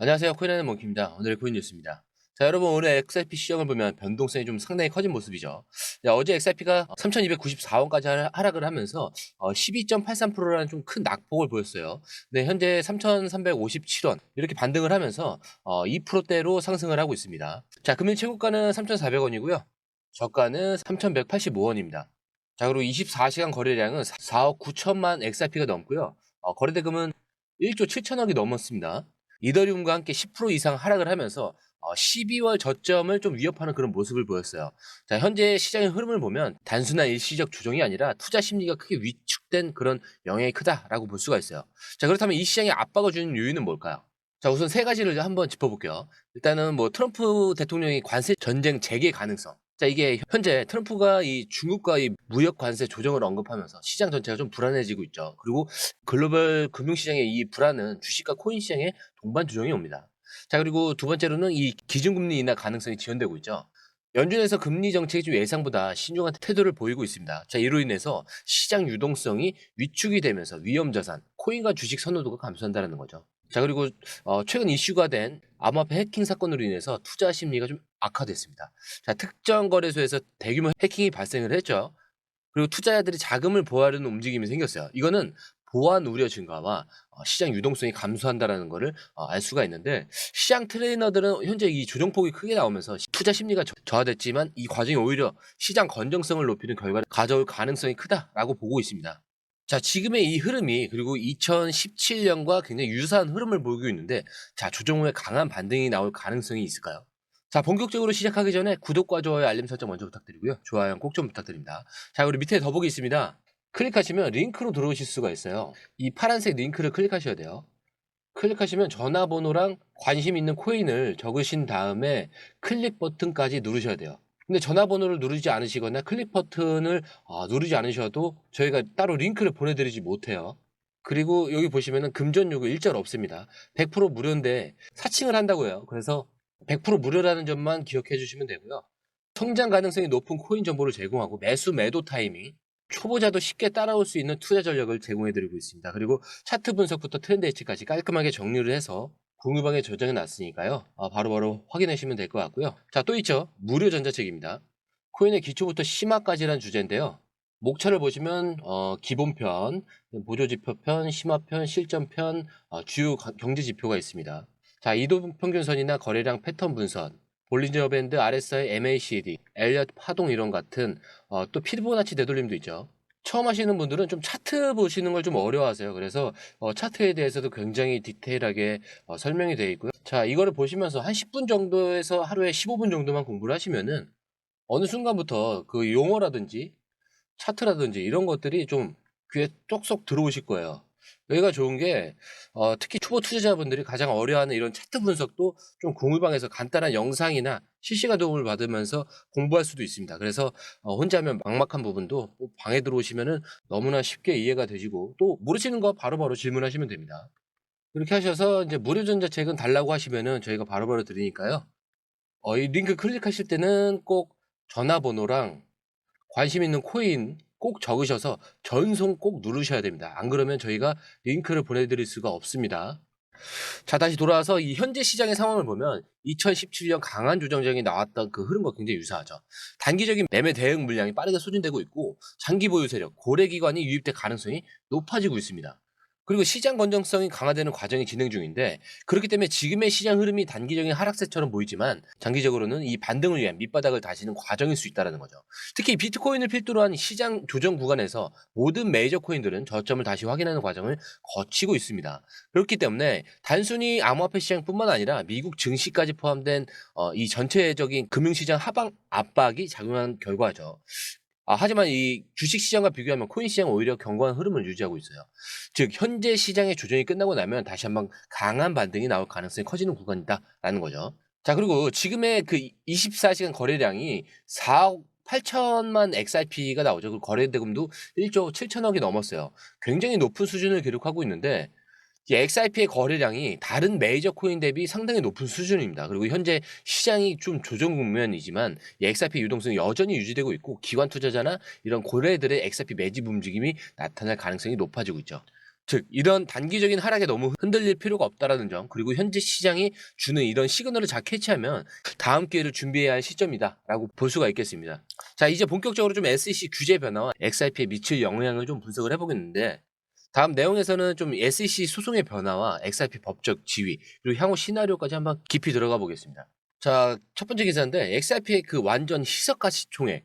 안녕하세요. 코인하는 몽키입니다. 오늘의 코인 뉴스입니다. 자, 여러분 오늘 XRP 시장을 보면 변동성이 좀 상당히 커진 모습이죠. 자, 어제 XRP가 3,294원까지 하락을 하면서 12.83%라는 좀 큰 낙폭을 보였어요. 네, 현재 3,357원 이렇게 반등을 하면서 2%대로 상승을 하고 있습니다. 자, 금일 최고가는 3,400원이고요. 저가는 3,185원입니다. 자, 그리고 24시간 거래량은 4억 9천만 XRP가 넘고요. 거래대금은 1조 7천억이 넘었습니다. 이더리움과 함께 10% 이상 하락을 하면서 12월 저점을 좀 위협하는 그런 모습을 보였어요. 자, 현재 시장의 흐름을 보면 단순한 일시적 조정이 아니라 투자 심리가 크게 위축된 그런 영향이 크다라고 볼 수가 있어요. 자, 그렇다면 이 시장에 압박을 주는 요인은 뭘까요? 자, 우선 세 가지를 한번 짚어볼게요. 일단은 뭐 트럼프 대통령이 관세 전쟁 재개 가능성. 자, 이게 현재 트럼프가 이 중국과 이 무역 관세 조정을 언급하면서 시장 전체가 좀 불안해지고 있죠. 그리고 글로벌 금융시장의 이 불안은 주식과 코인 시장에 동반 조정이 옵니다. 자, 그리고 두 번째로는 이 기준금리 인하 가능성이 지연되고 있죠. 연준에서 금리 정책이 좀 예상보다 신중한 태도를 보이고 있습니다. 자, 이로 인해서 시장 유동성이 위축이 되면서 위험자산, 코인과 주식 선호도가 감소한다는 거죠. 자, 그리고 최근 이슈가 된 암호화폐 해킹 사건으로 인해서 투자 심리가 좀 악화됐습니다. 자, 특정 거래소에서 대규모 해킹이 발생을 했죠. 그리고 투자자들이 자금을 보호하려는 움직임이 생겼어요. 이거는 보안 우려 증가와 시장 유동성이 감소한다라는 거를 알 수가 있는데, 시장 트레이너들은 현재 이 조정폭이 크게 나오면서 투자 심리가 저하됐지만 이 과정이 오히려 시장 건정성을 높이는 결과를 가져올 가능성이 크다라고 보고 있습니다. 자, 지금의 이 흐름이 그리고 2017년과 굉장히 유사한 흐름을 보이고 있는데, 자, 조정 후에 강한 반등이 나올 가능성이 있을까요? 자, 본격적으로 시작하기 전에 구독과 좋아요, 알림 설정 먼저 부탁드리고요. 좋아요 꼭 좀 부탁드립니다. 자, 그리고 밑에 더보기 있습니다. 클릭하시면 링크로 들어오실 수가 있어요. 이 파란색 링크를 클릭하셔야 돼요. 클릭하시면 전화번호랑 관심 있는 코인을 적으신 다음에 클릭 버튼까지 누르셔야 돼요. 근데 전화번호를 누르지 않으시거나 클릭 버튼을 누르지 않으셔도 저희가 따로 링크를 보내드리지 못해요. 그리고 여기 보시면은 금전 요구 일절 없습니다. 100% 무료인데 사칭을 한다고요. 그래서 100% 무료라는 점만 기억해 주시면 되고요. 성장 가능성이 높은 코인 정보를 제공하고 매수 매도 타이밍, 초보자도 쉽게 따라올 수 있는 투자 전략을 제공해 드리고 있습니다. 그리고 차트 분석부터 트렌드 예측까지 깔끔하게 정리를 해서 공유방에 저장해 놨으니까요. 바로바로 확인하시면 될 것 같고요. 자, 또 있죠. 무료 전자책입니다. 코인의 기초부터 심화까지라는 주제인데요. 목차를 보시면 기본편, 보조지표편, 심화편, 실전편, 주요 경제 지표가 있습니다. 자, 이동평균선이나 거래량 패턴 분석, 볼린저 밴드, RSI, MACD, 엘리엇 파동 이론 같은 또 피보나치 되돌림도 있죠. 처음 하시는 분들은 좀 차트 보시는 걸 좀 어려워하세요. 그래서 차트에 대해서도 굉장히 디테일하게 설명이 되어 있고요. 자, 이거를 보시면서 한 10분 정도에서 하루에 15분 정도만 공부를 하시면은 어느 순간부터 그 용어라든지 차트라든지 이런 것들이 좀 귀에 쏙쏙 들어오실 거예요. 여기가 좋은 게 특히 초보 투자자분들이 가장 어려워하는 이런 차트 분석도 좀 공유방에서 간단한 영상이나 실시간 도움을 받으면서 공부할 수도 있습니다. 그래서 혼자 하면 막막한 부분도 꼭 방에 들어오시면은 너무나 쉽게 이해가 되시고 또 모르시는 거 바로바로 질문하시면 됩니다. 이렇게 하셔서 이제 무료 전자책은 달라고 하시면은 저희가 바로바로 드리니까요. 이 링크 클릭하실 때는 꼭 전화번호랑 관심 있는 코인 꼭 적으셔서 전송 꼭 누르셔야 됩니다. 안 그러면 저희가 링크를 보내드릴 수가 없습니다. 자, 다시 돌아와서 이 현재 시장의 상황을 보면 2017년 강한 조정장이 나왔던 그 흐름과 굉장히 유사하죠. 단기적인 매매 대응 물량이 빠르게 소진되고 있고 장기 보유 세력, 고래 기관이 유입될 가능성이 높아지고 있습니다. 그리고 시장 건전성이 강화되는 과정이 진행 중인데, 그렇기 때문에 지금의 시장 흐름이 단기적인 하락세처럼 보이지만 장기적으로는 이 반등을 위한 밑바닥을 다지는 과정일 수 있다는 거죠. 특히 비트코인을 필두로 한 시장 조정 구간에서 모든 메이저 코인들은 저점을 다시 확인하는 과정을 거치고 있습니다. 그렇기 때문에 단순히 암호화폐 시장뿐만 아니라 미국 증시까지 포함된 이 전체적인 금융시장 하방 압박이 작용한 결과죠. 하지만 이 주식 시장과 비교하면 코인 시장은 오히려 견고한 흐름을 유지하고 있어요. 즉 현재 시장의 조정이 끝나고 나면 다시 한번 강한 반등이 나올 가능성이 커지는 구간이다라는 거죠. 자, 그리고 지금의 그 24시간 거래량이 4억 8천만 XRP가 나오죠. 그리고 거래 대금도 1조 7천억이 넘었어요. 굉장히 높은 수준을 기록하고 있는데, 이 XRP의 거래량이 다른 메이저 코인 대비 상당히 높은 수준입니다. 그리고 현재 시장이 좀 조정 국면이지만 이 XRP 유동성이 여전히 유지되고 있고 기관 투자자나 이런 고래들의 XRP 매집 움직임이 나타날 가능성이 높아지고 있죠. 즉 이런 단기적인 하락에 너무 흔들릴 필요가 없다라는 점, 그리고 현재 시장이 주는 이런 시그널을 잘 캐치하면 다음 기회를 준비해야 할 시점이다라고 볼 수가 있겠습니다. 자, 이제 본격적으로 좀 SEC 규제 변화와 XRP에 미칠 영향을 좀 분석을 해보겠는데, 다음 내용에서는 좀 SEC 소송의 변화와 XRP 법적 지위, 그리고 향후 시나리오까지 한번 깊이 들어가 보겠습니다. 자, 첫 번째 기사인데, XRP의 그 완전 희석가치총액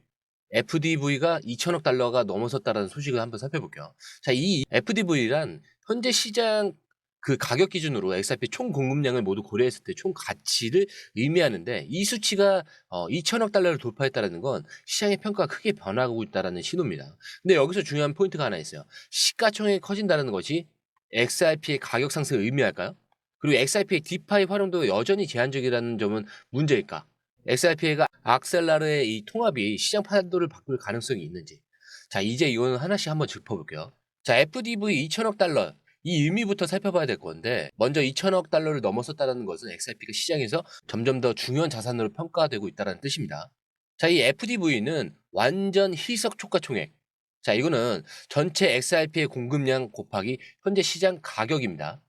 FDV가 2천억 달러가 넘어섰다는 소식을 한번 살펴볼게요. 자, 이 FDV란 현재 시장 그 가격 기준으로 XRP 총 공급량을 모두 고려했을 때 총 가치를 의미하는데, 이 수치가 2천억 달러를 돌파했다는 건 시장의 평가가 크게 변하고 있다는 신호입니다. 근데 여기서 중요한 포인트가 하나 있어요. 시가총액이 커진다는 것이 XRP의 가격 상승을 의미할까요? 그리고 XRP의 디파이 활용도가 여전히 제한적이라는 점은 문제일까? XRP가 악셀라르의 이 통합이 시장 판도를 바꿀 가능성이 있는지. 자, 이제 이거는 하나씩 한번 짚어볼게요. 자, FDV 2천억 달러. 이 의미부터 살펴봐야 될 건데, 먼저 2천억 달러를 넘어섰다는 것은 XRP가 시장에서 점점 더 중요한 자산으로 평가되고 있다는 뜻입니다. 자, 이 FDV는 완전 희석 초과총액. 자, 이거는 전체 XRP의 공급량 곱하기 현재 시장 가격입니다.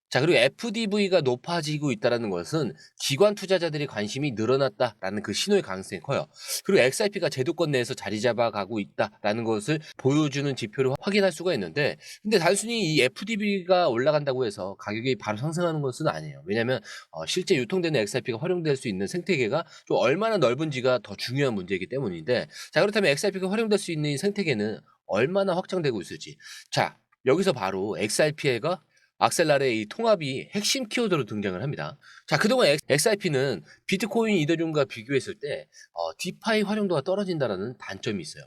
자, 그리고 FDV가 높아지고 있다는 것은 기관 투자자들의 관심이 늘어났다라는 그 신호의 가능성이 커요. 그리고 XRP가 제도권 내에서 자리 잡아가고 있다라는 것을 보여주는 지표를 확인할 수가 있는데, 근데 단순히 이 FDV가 올라간다고 해서 가격이 바로 상승하는 것은 아니에요. 왜냐하면 실제 유통되는 XRP가 활용될 수 있는 생태계가 좀 얼마나 넓은지가 더 중요한 문제이기 때문인데, 자, 그렇다면 XRP가 활용될 수 있는 이 생태계는 얼마나 확장되고 있을지. 자, 여기서 바로 XRP가 악셀라의 이 통합이 핵심 키워드로 등장을 합니다. 자, 그동안 XRP는 비트코인, 이더리움과 비교했을 때 디파이 활용도가 떨어진다는 단점이 있어요.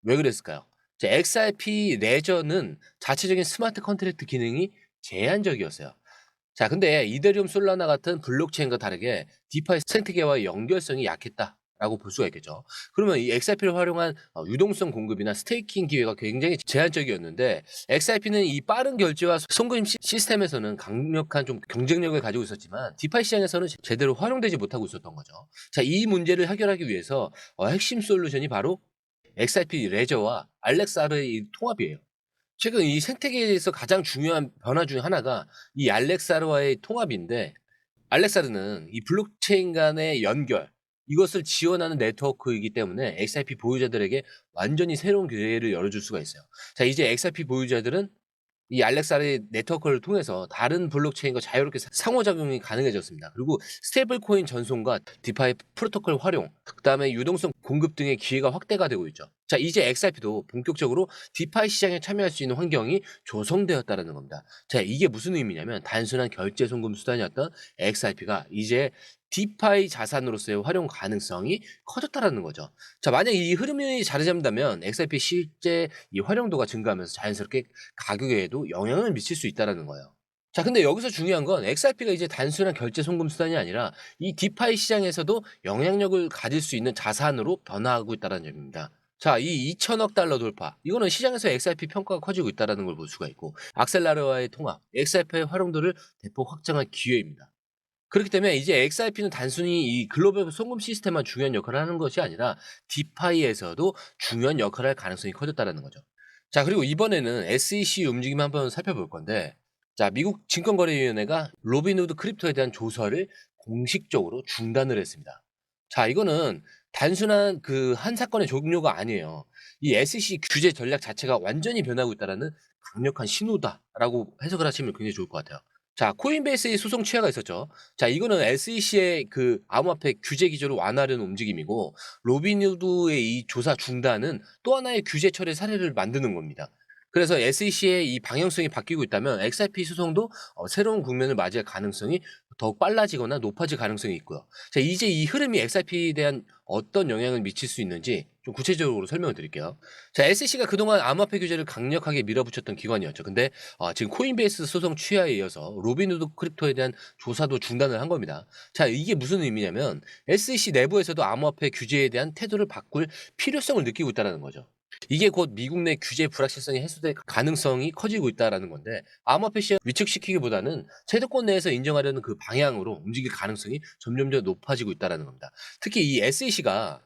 왜 그랬을까요? 자, XRP 레저는 자체적인 스마트 컨트랙트 기능이 제한적이었어요. 자, 근데 이더리움, 솔라나 같은 블록체인과 다르게 디파이 생태계와의 연결성이 약했다라고 볼 수가 있겠죠. 그러면 이 XRP를 활용한 유동성 공급이나 스테이킹 기회가 굉장히 제한적이었는데, XRP는 이 빠른 결제와 송금 시스템에서는 강력한 좀 경쟁력을 가지고 있었지만 디파이 시장에서는 제대로 활용되지 못하고 있었던 거죠. 자, 이 문제를 해결하기 위해서 핵심 솔루션이 바로 XRP 레저와 알렉사르의 통합이에요. 최근 이 생태계에서 가장 중요한 변화 중 하나가 이 알렉사르와의 통합인데, 알렉사르는 이 블록체인 간의 연결, 이것을 지원하는 네트워크이기 때문에 XRP 보유자들에게 완전히 새로운 기회를 열어줄 수가 있어요. 자, 이제 XRP 보유자들은 이 알렉사르의 네트워크를 통해서 다른 블록체인과 자유롭게 상호작용이 가능해졌습니다. 그리고 스테이블 코인 전송과 디파이 프로토콜 활용, 그다음에 유동성 공급 등의 기회가 확대가 되고 있죠. 자, 이제 XRP도 본격적으로 디파이 시장에 참여할 수 있는 환경이 조성되었다는 겁니다. 자, 이게 무슨 의미냐면 단순한 결제 송금 수단이었던 XRP가 이제 디파이 자산으로서의 활용 가능성이 커졌다라는 거죠. 자, 만약 이 흐름이 자리 잡는다면 XRP 실제 이 활용도가 증가하면서 자연스럽게 가격에도 영향을 미칠 수 있다는 거예요. 자, 근데 여기서 중요한 건 XRP가 이제 단순한 결제 송금 수단이 아니라 이 디파이 시장에서도 영향력을 가질 수 있는 자산으로 변화하고 있다는 점입니다. 자, 이 2천억 달러 돌파. 이거는 시장에서 XRP 평가가 커지고 있다는 걸 볼 수가 있고, 악셀라르와의 통합, XRP의 활용도를 대폭 확장할 기회입니다. 그렇기 때문에 이제 XRP는 단순히 이 글로벌 송금 시스템만 중요한 역할을 하는 것이 아니라 디파이에서도 중요한 역할을 할 가능성이 커졌다는 거죠. 자, 그리고 이번에는 SEC 움직임 한번 살펴볼 건데, 자, 미국 증권거래위원회가 로빈후드 크립토에 대한 조사를 공식적으로 중단을 했습니다. 자, 이거는 단순한 그 한 사건의 종료가 아니에요. 이 SEC 규제 전략 자체가 완전히 변하고 있다는 강력한 신호다라고 해석을 하시면 굉장히 좋을 것 같아요. 자, 코인베이스의 소송 취하가 있었죠. 자, 이거는 SEC의 그 암호화폐 규제 기조를 완화하려는 움직임이고, 로빈후드의 이 조사 중단은 또 하나의 규제 처리 사례를 만드는 겁니다. 그래서 SEC의 이 방향성이 바뀌고 있다면 XRP 소송도 새로운 국면을 맞이할 가능성이 더욱 빨라지거나 높아질 가능성이 있고요. 자, 이제 이 흐름이 XRP에 대한 어떤 영향을 미칠 수 있는지 좀 구체적으로 설명을 드릴게요. 자, SEC가 그동안 암호화폐 규제를 강력하게 밀어붙였던 기관이었죠. 근데 지금 코인베이스 소송 취하에 이어서 로빈후드 크립토에 대한 조사도 중단을 한 겁니다. 자, 이게 무슨 의미냐면 SEC 내부에서도 암호화폐 규제에 대한 태도를 바꿀 필요성을 느끼고 있다는 거죠. 이게 곧 미국 내 규제 불확실성이 해소될 가능성이 커지고 있다는 건데, 암호화폐 시장 위축시키기보다는 채도권 내에서 인정하려는 그 방향으로 움직일 가능성이 점점 더 높아지고 있다는 겁니다. 특히 이 SEC가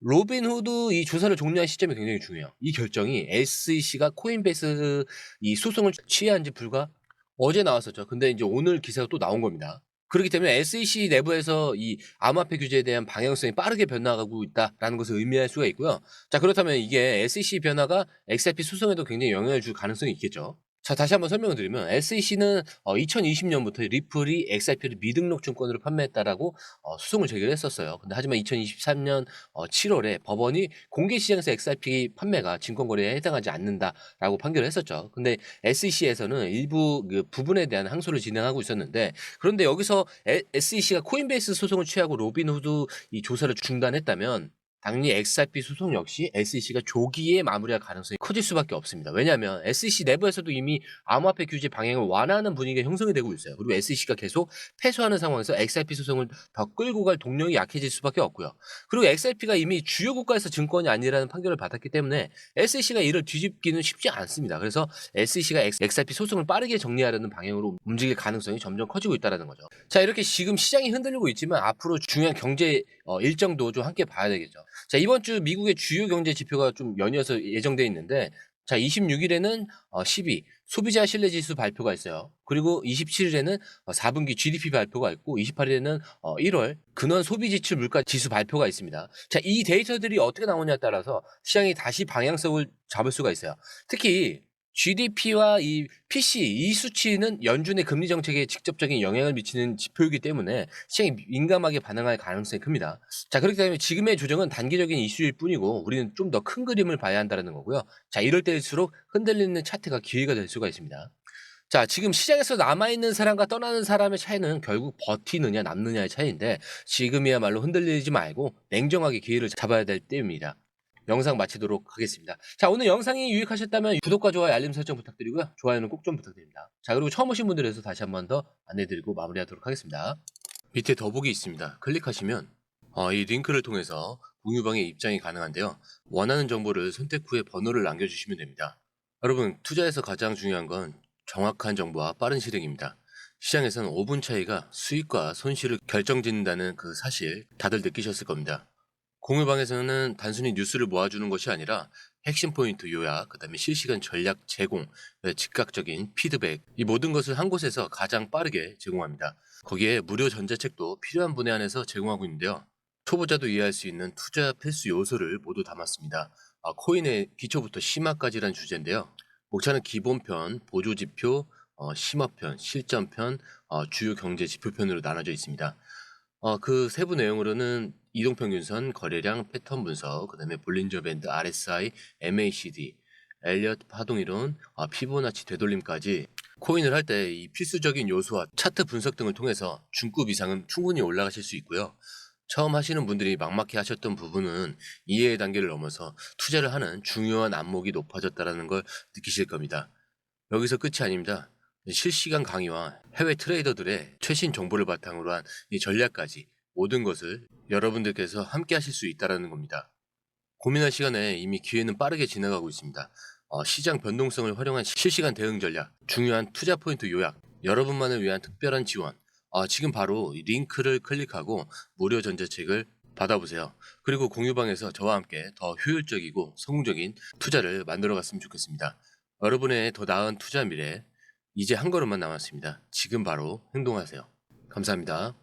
로빈후드 이 조사를 종료한 시점이 굉장히 중요해요. 이 결정이 SEC가 코인베이스 이 소송을 취하한 지 불과 어제 나왔었죠. 근데 이제 오늘 기사가 또 나온 겁니다. 그렇기 때문에 SEC 내부에서 이 암호화폐 규제에 대한 방향성이 빠르게 변화하고 있다라는 것을 의미할 수가 있고요. 자, 그렇다면 이게 SEC 변화가 XRP 소송에도 굉장히 영향을 줄 가능성이 있겠죠. 자, 다시 한번 설명을 드리면 SEC는 2020년부터 리플이 XRP를 미등록 증권으로 판매했다라고 소송을 제기했었어요. 근데 하지만 2023년 7월에 법원이 공개 시장에서 XRP 판매가 증권거래에 해당하지 않는다라고 판결을 했었죠. 근데 SEC에서는 일부 그 부분에 대한 항소를 진행하고 있었는데, 그런데 여기서 SEC가 코인베이스 소송을 취하고 로빈후드 이 조사를 중단했다면 당연히 XRP 소송 역시 SEC가 조기에 마무리할 가능성이 커질 수밖에 없습니다. 왜냐하면 SEC 내부에서도 이미 암호화폐 규제 방향을 완화하는 분위기가 형성이 되고 있어요. 그리고 SEC가 계속 패소하는 상황에서 XRP 소송을 더 끌고 갈 동력이 약해질 수밖에 없고요. 그리고 XRP가 이미 주요 국가에서 증권이 아니라는 판결을 받았기 때문에 SEC가 이를 뒤집기는 쉽지 않습니다. 그래서 SEC가 XRP 소송을 빠르게 정리하려는 방향으로 움직일 가능성이 점점 커지고 있다는 거죠. 자, 이렇게 지금 시장이 흔들리고 있지만 앞으로 중요한 경제 일정도 좀 함께 봐야 되겠죠. 자, 이번 주 미국의 주요 경제 지표가 좀 연이어서 예정돼 있는데, 자, 26일에는 12 소비자 신뢰 지수 발표가 있어요. 그리고 27일에는 4분기 GDP 발표가 있고, 28일에는 1월 근원 소비 지출 물가 지수 발표가 있습니다. 자, 이 데이터들이 어떻게 나오냐에 따라서 시장이 다시 방향성을 잡을 수가 있어요. 특히 GDP와 이 PC 이 수치는 연준의 금리 정책에 직접적인 영향을 미치는 지표이기 때문에 시장이 민감하게 반응할 가능성이 큽니다. 자, 그렇기 때문에 지금의 조정은 단기적인 이슈일 뿐이고 우리는 좀 더 큰 그림을 봐야 한다는 거고요. 자, 이럴 때일수록 흔들리는 차트가 기회가 될 수가 있습니다. 자, 지금 시장에서 남아있는 사람과 떠나는 사람의 차이는 결국 버티느냐 남느냐의 차이인데, 지금이야말로 흔들리지 말고 냉정하게 기회를 잡아야 될 때입니다. 영상 마치도록 하겠습니다. 자, 오늘 영상이 유익하셨다면 구독과 좋아요, 알림 설정 부탁드리고요. 좋아요는 꼭 좀 부탁드립니다. 자, 그리고 처음 오신 분들에서 다시 한 번 더 안내드리고 마무리하도록 하겠습니다. 밑에 더보기 있습니다. 클릭하시면 이 링크를 통해서 공유방에 입장이 가능한데요. 원하는 정보를 선택 후에 번호를 남겨주시면 됩니다. 여러분, 투자에서 가장 중요한 건 정확한 정보와 빠른 실행입니다. 시장에서는 5분 차이가 수익과 손실을 결정짓는다는 그 사실 다들 느끼셨을 겁니다. 공유방에서는 단순히 뉴스를 모아주는 것이 아니라 핵심 포인트 요약, 그다음에 실시간 전략 제공, 즉각적인 피드백, 이 모든 것을 한 곳에서 가장 빠르게 제공합니다. 거기에 무료 전자책도 필요한 분야 안에서 제공하고 있는데요. 초보자도 이해할 수 있는 투자 필수 요소를 모두 담았습니다. 코인의 기초부터 심화까지란 주제인데요. 목차는 기본편, 보조지표, 심화편, 실전편, 주요 경제 지표편으로 나눠져 있습니다. 그 세부 내용으로는 이동평균선, 거래량, 패턴 분석, 그다음에 볼린저 밴드, RSI, MACD, 엘리엇 파동이론, 피보나치 되돌림까지 코인을 할 때 이 필수적인 요소와 차트 분석 등을 통해서 중급 이상은 충분히 올라가실 수 있고요. 처음 하시는 분들이 막막해 하셨던 부분은 이해의 단계를 넘어서 투자를 하는 중요한 안목이 높아졌다는 걸 느끼실 겁니다. 여기서 끝이 아닙니다. 실시간 강의와 해외 트레이더들의 최신 정보를 바탕으로 한 이 전략까지 모든 것을 여러분들께서 함께 하실 수 있다는 겁니다. 고민할 시간에 이미 기회는 빠르게 지나가고 있습니다. 시장 변동성을 활용한 실시간 대응 전략, 중요한 투자 포인트 요약, 여러분만을 위한 특별한 지원. 지금 바로 이 링크를 클릭하고 무료 전자책을 받아보세요. 그리고 공유방에서 저와 함께 더 효율적이고 성공적인 투자를 만들어 갔으면 좋겠습니다. 여러분의 더 나은 투자 미래, 이제 한 걸음만 남았습니다. 지금 바로 행동하세요. 감사합니다.